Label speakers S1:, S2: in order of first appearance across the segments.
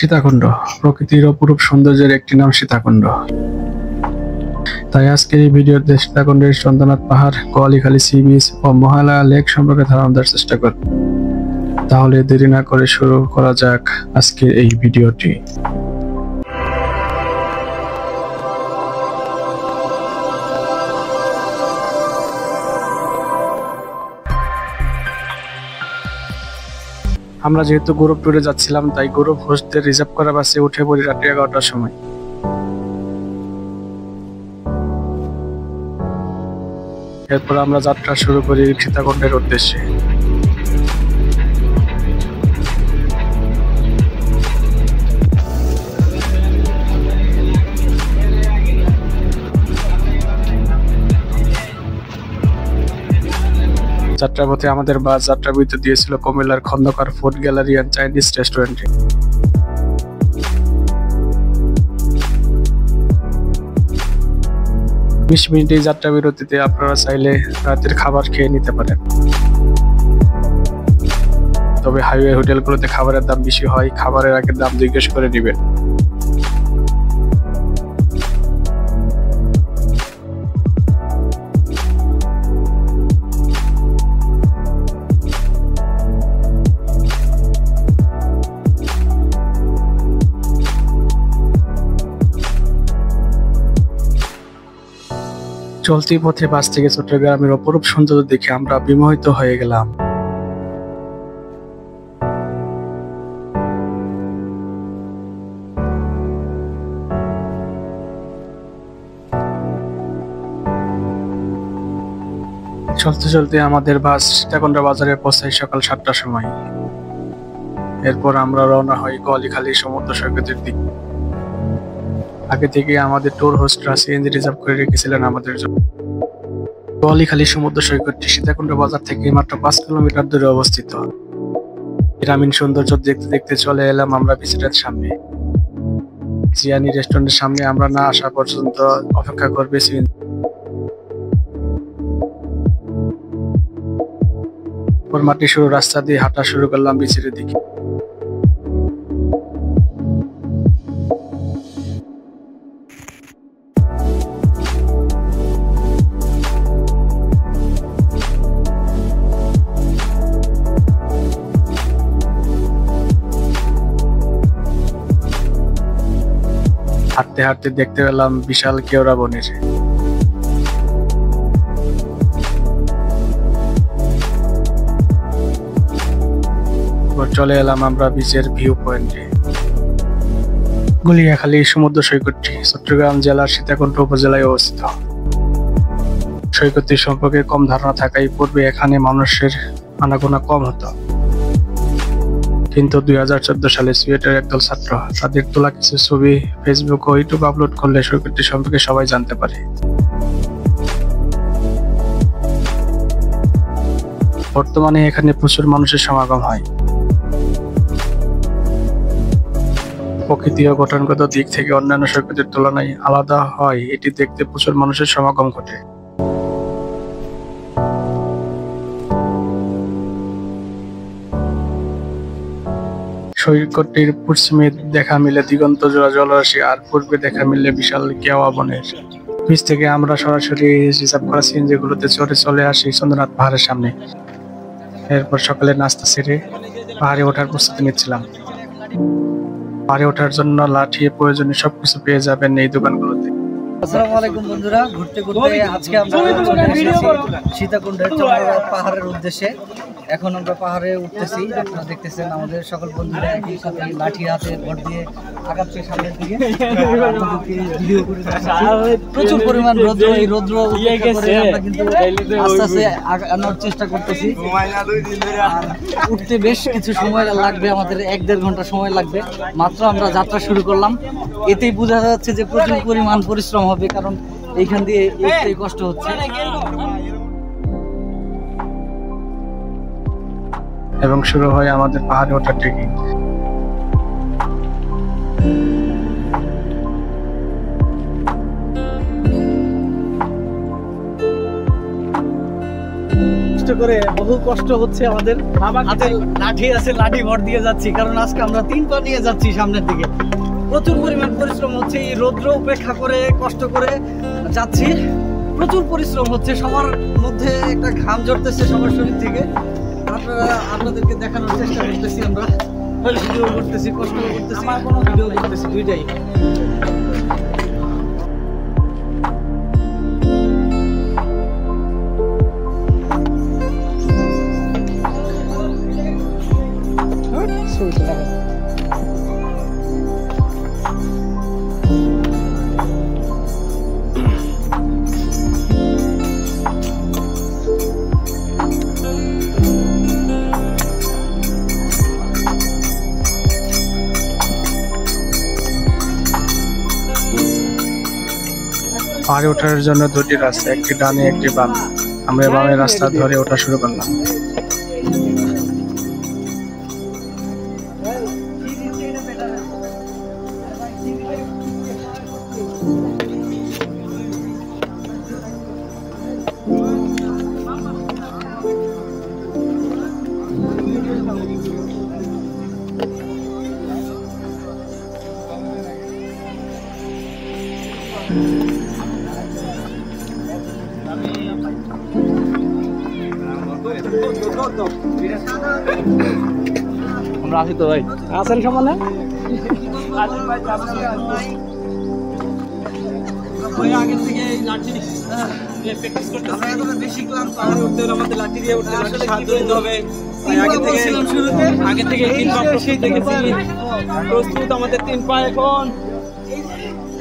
S1: সীতাকুণ্ড প্রকৃতির অপরূপ সৌন্দর্যের একটি নাম সীতাকুণ্ড। তাই আজকের এই ভিডিওতে সীতাকুণ্ডের চন্দ্রনাথ পাহাড়, কোয়ালিখালী সি বিচ ও মহালয়া লেক সম্পর্কে ধারণা দেওয়ার চেষ্টা করব। তাহলে দেরি না করে শুরু করা যাক আজকের এই ভিডিওটি। আমরা যেহেতু গ্রুপ ট্যুরে যাচ্ছিলাম, তাই গ্রুপ হোস্টদের রিজার্ভ করা বাসে উঠে পড়ি রাত 11টার সময়। এরপর আমরা যাত্রা শুরু করি সীতাকুণ্ডের উদ্দেশ্যে। যাত্রাপথে আমাদের বাস যাত্রাবিরতি দিয়েছিল কুমিল্লার Khandakar food gallery and Chinese রেস্টুরেন্টে। 20 মিনিট এই যাত্রা বিরতিতে আপনারা চাইলে রাতের খাবার খেয়ে নিতে পারেন। তবে হাইওয়ে হোটেলগুলোতে খাবারের দাম বেশি হয়, খাবারের আগে দাম জিজ্ঞেস করে নেবেন। চলতি পথে বাস থেকে চট্টগ্রামের অপরূপ সৌন্দর্য দেখে আমরা বিমোহিত হয়ে গেলাম। চলতে চলতে আমাদের বাস সীতাকুণ্ড বাজারে পৌঁছায় সকাল 7টার সময়। এরপর আমরা রওনা হই কোয়ালিখালী সমুদ্র সৈকতের দিকে। আগে থেকে আমাদের ট্যুর হোস্টরা সিএনজি রিজার্ভ করে রেখেছিলেন আমাদের জন্য। কোয়ালিখালী সমুদ্র সৈকতটি সীতাকুণ্ড বাজার থেকে মাত্র 5 কিলোমিটার দূরে অবস্থিত। গ্রামীণ সৌন্দর্য দেখতে দেখতে চলে এলাম আমরা বিচের সামনে। জিয়ানি রেস্টুরেন্টের সামনে আমরা না আসা পর্যন্ত অপেক্ষা করবে সিএনজি। মাটি শুরু রাস্তা দিয়ে হাঁটা শুরু করলাম বিচের দিকে। হাঁটতে হাঁটতে দেখতে পেলাম বিশাল কেওড়া বনের। চলে এলাম আমরা বিচের ভিউ পয়েন্টে। গুলিয়াখালী সমুদ্র সৈকতটি চট্টগ্রাম জেলার সীতাকুণ্ড উপজেলায় অবস্থিত। সৈকতটি সম্পর্কে কম ধারণা থাকায় পূর্বে এখানে মানুষের আনাগোনা কম হতো, কিন্তু 2014 সালে সুয়েটের একদল ছাত্র তাদের তোলা কিছু ছবি ফেসবুক ও ইউটিউব আপলোড করলে সৈকতটি সম্পর্কে সবাই জানতে পারে। বর্তমানে এখানে প্রচুর মানুষের সমাগম হয়। প্রকৃতি ও গঠনগত দিক থেকে অন্যান্য সৈকতের তুলনায় আলাদা হয় এটি দেখতে প্রচুর মানুষের সমাগম ঘটে। সৈকতটির পশ্চিমে দেখা মিলে দিগন্ত জোড়া জলরাশি আর পূর্বে দেখা মিলে বিশাল কেওয়া বনের। বিচ থেকে আমরা সরাসরি রিজার্ভ করা সিএনজি গুলোতে চড়ে চলে আসি চন্দ্রনাথ পাহাড়ের সামনে। এরপর সকালে নাস্তা সেরে পাহাড়ে ওঠার প্রস্তুতি নিচ্ছিলাম। পাহাড়ে ওঠার জন্য লাঠি প্রয়োজনীয় সবকিছু পেয়ে যাবেন এই দোকানগুলোতে।
S2: আসসালামু আলাইকুম বন্ধুরা, ঘুরতে ঘুরতে আজকে আমরা চলে এসেছি সীতাকুণ্ডের চন্দ্রনাথ পাহাড়ের উদ্দেশ্যে। এখন আমরা পাহাড়ে উঠতেছি। আপনারা দেখতেছেন আমাদের সকল বন্ধুরা একই সাথে লাঠি হাতে ভর দিয়ে আগাচ্ছে সামনের দিকে। ভিডিও করে প্রচুর পরিমাণ রৌদ্র, এই রৌদ্র আমরা কিন্তু আস্তে আস্তে আনার চেষ্টা করতেছি। উঠতে বেশ কিছু সময় লাগবে, আমাদের 1-1.5 ঘন্টা সময় লাগবে। মাত্র আমরা যাত্রা শুরু করলাম, এতেই বোঝা যাচ্ছে যে প্রচুর পরিমাণ পরিশ্রম হবে, কারণ এইখান দিয়ে উঠতেই কষ্ট হচ্ছে।
S1: এবং শুরু হয় আমাদের পাহাড়ে ওঠার ট্রেকিং।
S2: করে বহু কষ্ট হচ্ছে আমাদের। হাতে লাঠি আছে, লাঠি ভর দিয়ে যাচ্ছি, কারণ আজকে আমরা 3 পা নিয়ে যাচ্ছি সামনের দিকে। প্রচুর পরিমাণ পরিশ্রম হচ্ছে, এই রৌদ্র উপেক্ষা করে কষ্ট করে যাচ্ছি। প্রচুর পরিশ্রম হচ্ছে, সবার মধ্যে একটা ঘাম ঝরতেছে সবার শরীর থেকে। আপনাদেরকে দেখানোর চেষ্টা করতেছি, আমরা ভিডিও করতেছি, কষ্ট করতেছি, ভিডিও করতেছি, দুইটাই।
S1: পাহাড়ে ওঠার জন্য দুটি রাস্তা, একটি ডানে একটি বামে। আমরা বামের রাস্তা ধরে ওঠা শুরু করলাম।
S2: আমরা আছি তো ভাই, আছেন সমানে। আগে থেকে লাঠি প্র্যাকটিস করতে আমরা বেশি ক্লান্ত, পাহাড়ে উঠতে হলে আমাদের লাঠি দিয়ে উঠতে আসলে সাহায্য নিতে হবে। আগে থেকে 3 পা প্রস্তুত দেখেছি, প্রস্তুত আমাদের 3 পা। এখন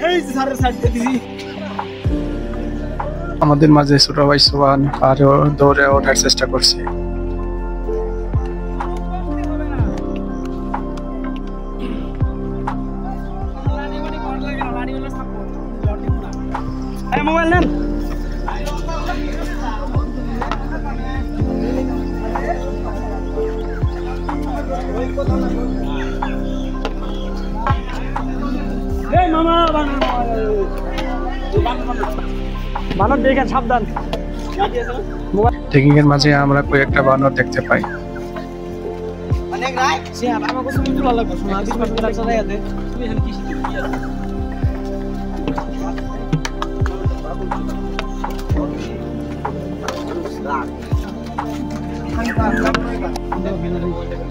S2: এই যে সারের সাইড দিয়েছি।
S1: আমাদের মাঝে ছোট ভাই সোহান পাহাড়ে দৌড়ে ওঠার চেষ্টা করছে।
S2: মোবাইল নেন। বানর দেখেন, সাবধান।
S1: ট্রেকিং এর মাঝে আমরা কয়েকটা বানর দেখতে পাই।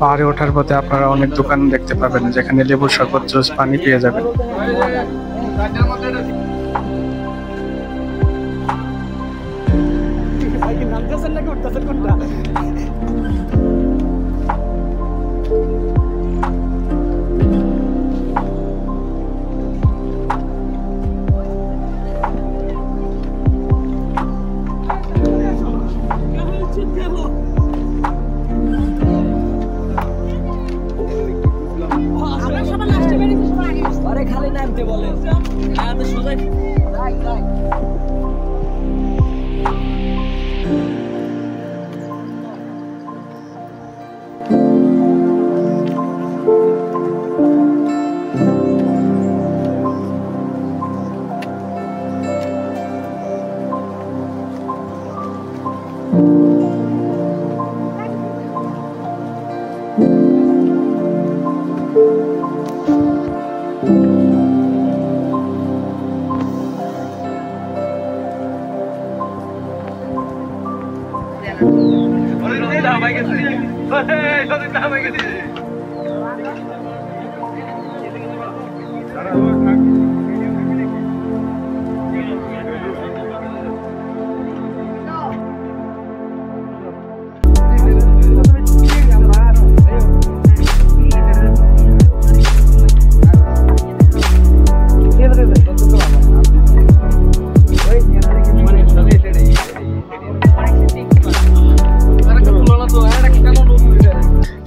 S1: পাহাড়ে ওঠার পথে আপনারা অনেক দোকান দেখতে পাবেন, যেখানে লেবুর শরবত, জুস, পানি পেয়ে যাবেন।
S2: খালি নামতে বলে সোজাই।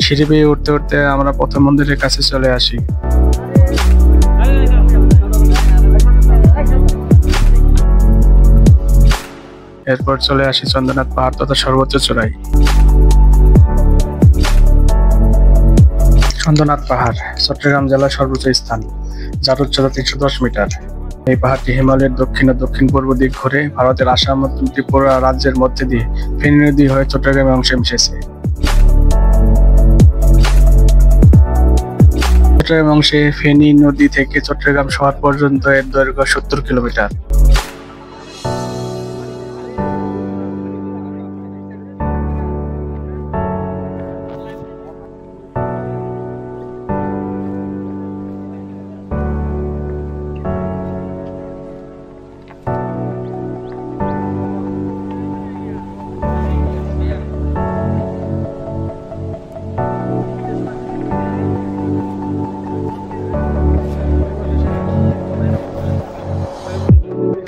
S2: সিঁড়ি বেয়ে উঠতে উঠতে আমরা প্রথম মন্দিরের কাছে চলে আসি। এরপর চলে আসি চন্দ্রনাথ পাহাড় তথা সর্বোচ্চ চূড়ায়। চন্দ্রনাথ পাহাড় চট্টগ্রাম জেলার সর্বোচ্চ স্থান, যার উচ্চতা 310 মিটার।
S1: এই পাহাড়টি হিমালয়ের দক্ষিণ ও দক্ষিণ পূর্ব দিক ঘুরে ভারতের আসাম ও ত্রিপুরা রাজ্যের মধ্যে দিয়ে ফেনী নদী হয়ে চট্টগ্রামের অংশে মিশেছে। চট্টগ্রাম অংশে ফেনী নদী থেকে চট্টগ্রাম শহর পর্যন্ত এর দৈর্ঘ্য 70 কিলোমিটার।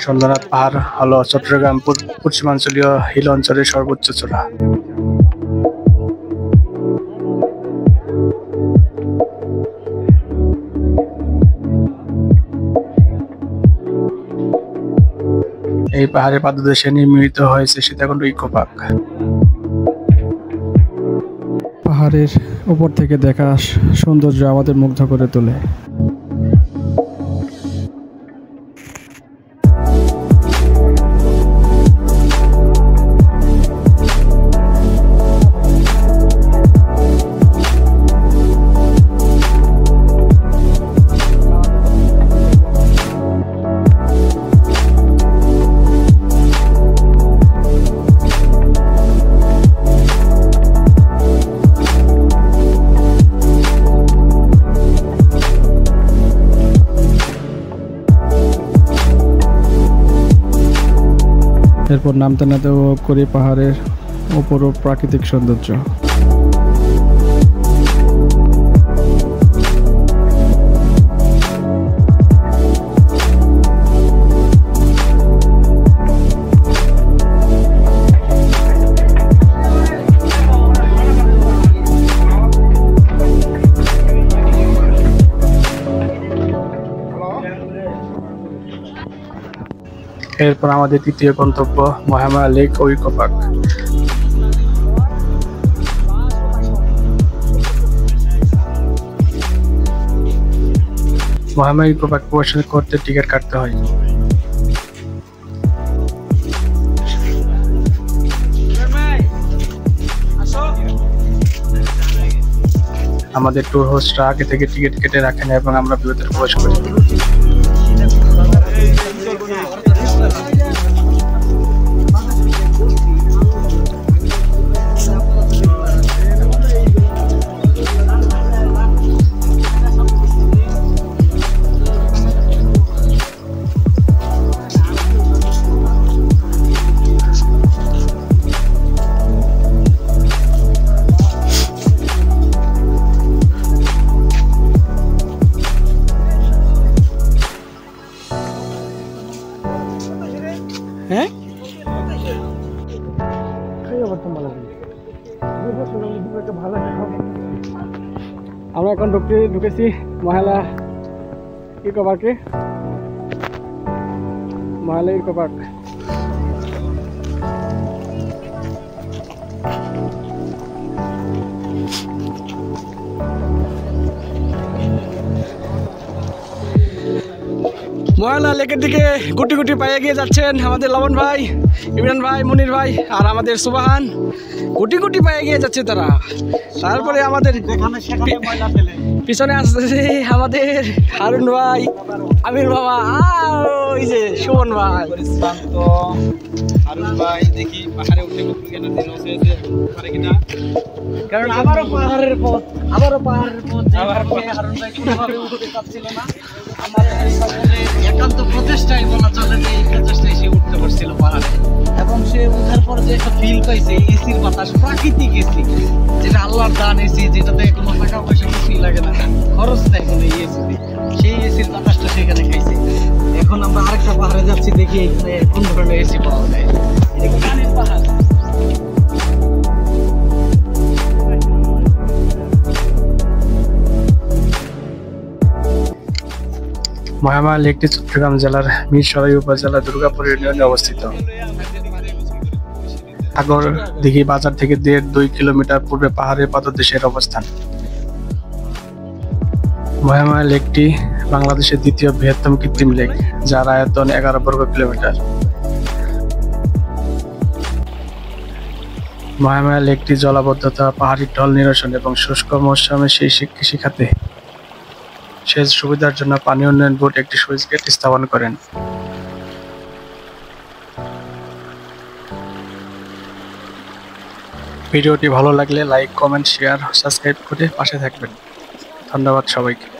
S1: চন্দ্রনাথ পাহাড় হলো চট্টগ্রাম পশ্চিমাঞ্চলীয় হিল অঞ্চলের সর্বোচ্চ চূড়া। এই পাহাড়ের পাদদেশে নির্মিত হয়েছে সীতাকুণ্ড ইকো পার্ক। পাহাড়ের উপর থেকে দেখা সৌন্দর্য আমাদের মুগ্ধ করে তোলে। এরপর নামতে নামতে উপভোগ করি পাহাড়ের উপরও প্রাকৃতিক সৌন্দর্য। এরপর আমাদের তৃতীয় গন্তব্য মহামায়া লেক ও eco park. Mahamaya eco park প্রবেশ করতে টিকিট কাটতে হয়। আমাদের ট্যুর হোস্টরা আগে থেকে টিকিট কেটে রাখেন এবং আমরা ভিতরে প্রবেশ করি। হ্যাঁ আমরা এখন ঢুকেছি মহামায়া ইকো পার্কে। মহামায়া ইকো পার্ক মহামায়া লেকের দিকে গুটি গুটি পায়ে এগিয়ে যাচ্ছেন আমাদের লবণ ভাই, ইমরান ভাই, মনির ভাই আর আমাদের সুবাহান। গুটি গুটি পায়ে এগিয়ে যাচ্ছে তারা। তারপরে আমাদের পিছনে আসছে আমাদের হারুন ভাই, আমির বাবা আর ওই যে সুমন ভাই। হারুন ভাই দেখি পাহাড়ে উঠে পারে কিনা, কারণ আবারও পাহাড়ের পথ হারুন ভাই কোনোভাবে উঠতে পারছিল না। আমাদের একান্ত প্রচেষ্টাই বলা চলে যে এই প্রচেষ্টায় সে উঠতে পারছিল পাহাড়ে, এবং সে উঠার পর যে একটা ফিল পাইছে এসির বাতাস, প্রাকৃতিক এসি, যেটা আল্লাহর দান এসি, যেটাতে কোনো টাকা পয়সা কিছুই লাগে না, খরচ দেয় কোনো এই এসিতে, সেই এসির বাতাসটা সেখানে খাইছে। এখন আমরা আরেকটা পাহাড়ে যাচ্ছি, দেখি এখানে কোন ধরনের এসি পাওয়া যায়। এটা গানের পাহাড়। মহামায়া লেকটি চট্টগ্রাম জেলার মিরসরাই উপজেলা দুর্গাপুর ইউনিয়নে অবস্থিত। সাগর দিঘি বাজার থেকে 1.5-2 কিলোমিটার পূর্বে পাহাড়ের পাদদেশের অবস্থান। মহামায়া লেকটি বাংলাদেশের দ্বিতীয় বৃহত্তম কৃত্রিম লেক, যার আয়তন 11 বর্গ কিলোমিটার। মহামায়া লেকটি জলাবদ্ধতা, পাহাড়ি ঢল নিরসন এবং শুষ্ক মৌসুমে কৃষি খাতে সেচ সুবিধার জন্য পানি উন্নয়ন বোর্ড একটি সুইচ গেট স্থাপন করেন। ভিডিওটি ভালো লাগলে লাইক, কমেন্ট, শেয়ার, সাবস্ক্রাইব করে পাশে থাকবেন। ধন্যবাদ সবাইকে।